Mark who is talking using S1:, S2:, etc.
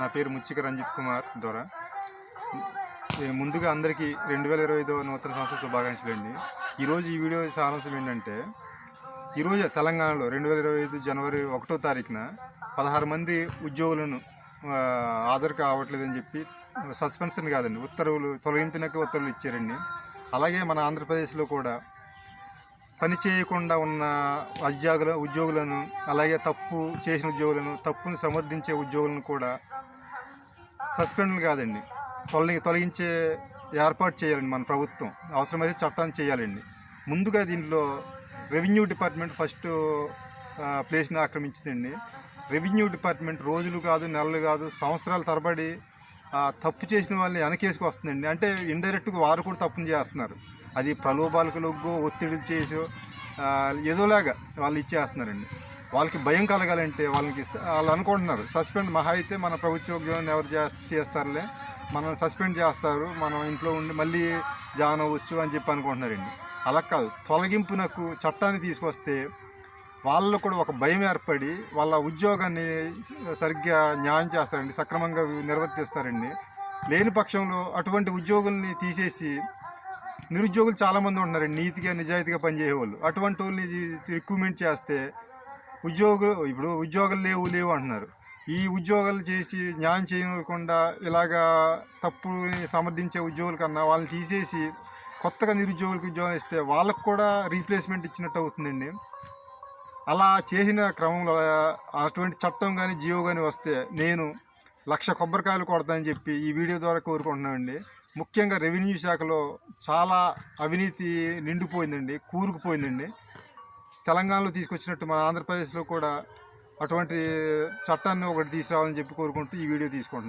S1: నా పేరు ముచ్చిక రంజిత్ కుమార్ ద్వారా. ముందుగా అందరికీ 2025 నూతన సంవత్సర శుభాకాంక్షలు అండి. ఈరోజు ఈ వీడియో సారాంశం ఏంటంటే, ఈరోజు తెలంగాణలో 2025 జనవరి 1వ తారీఖున 16 మంది ఉద్యోగులను హాజరు కావట్లేదని చెప్పి సస్పెన్షన్ కాదండి, ఉత్తర్వులు తొలగింపినకి ఉత్తర్వులు ఇచ్చారండి. అలాగే మన ఆంధ్రప్రదేశ్లో కూడా పని చేయకుండా ఉన్న ఉద్యోగులను, అలాగే తప్పు చేసిన ఉద్యోగులను, తప్పును సమర్థించే ఉద్యోగులను కూడా సస్పెండ్లు కాదండి, తొలగించే ఏర్పాటు చేయాలండి మన ప్రభుత్వం. అవసరమైతే చట్టాన్ని చేయాలండి. ముందుగా దీంట్లో రెవెన్యూ డిపార్ట్మెంట్ ఫస్ట్ ప్లేస్ని ఆక్రమించిందండి. రెవెన్యూ డిపార్ట్మెంట్ రోజులు కాదు, నెలలు కాదు, సంవత్సరాల తరబడి తప్పు చేసిన వాళ్ళని వెనకేసుకు వస్తుందండి. అంటే ఇండైరెక్ట్గా వారు కూడా తప్పును చేస్తున్నారు. అది ప్రలోభాలకు లొగ్గు, ఒత్తిడిలు చేసో ఏదోలాగా వాళ్ళు ఇచ్చేస్తున్నారండి. వాళ్ళకి భయం కలగాలంటే వాళ్ళు అనుకుంటున్నారు సస్పెండ్ మహా అయితే మన ప్రభుత్వ ఉద్యోగాన్ని ఎవరు చేస్తారులే, మనం సస్పెండ్ చేస్తారు, మనం ఇంట్లో ఉండి మళ్ళీ జాయిన్ అవ్వచ్చు అని చెప్పి అనుకుంటున్నారండి. అలా కాదు, తొలగింపునకు చట్టాన్ని తీసుకొస్తే వాళ్ళు కూడా ఒక భయం ఏర్పడి వాళ్ళ ఉద్యోగాన్ని సరిగ్గా న్యాయం చేస్తారండి, సక్రమంగా నిర్వర్తిస్తారండి. లేని పక్షంలో అటువంటి ఉద్యోగుల్ని తీసేసి నిరుద్యోగులు చాలామంది ఉంటున్నారండి, నీతిగా నిజాయితీగా పనిచేసేవాళ్ళు. అటువంటి వాళ్ళని రిక్రూట్మెంట్ చేస్తే ఇప్పుడు ఉద్యోగాలు లేవు అంటున్నారు. ఈ ఉద్యోగాలు చేసి న్యాయం చేయకుండా ఇలాగా తప్పుని సమర్థించే ఉద్యోగుల కన్నా వాళ్ళని తీసేసి కొత్తగా నిరుద్యోగులకు ఉద్యోగం ఇస్తే వాళ్ళకు కూడా రీప్లేస్మెంట్ ఇచ్చినట్టు అవుతుందండి. అలా చేసిన క్రమంలో అటువంటి చట్టం కానీ జియో కానీ వస్తే నేను 1,00,000 కొబ్బరికాయలు కొడతానని చెప్పి ఈ వీడియో ద్వారా కోరుకుంటున్నామండి. ముఖ్యంగా రెవెన్యూ శాఖలో చాలా అవినీతి నిండిపోయిందండి, కూరుకుపోయిందండి. తెలంగాణలో తీసుకొచ్చినట్టు మన ఆంధ్రప్రదేశ్లో కూడా అటువంటి చట్టాన్ని ఒకటి తీసుకురావాలని చెప్పి కోరుకుంటూ ఈ వీడియో తీసుకుంటున్నాను.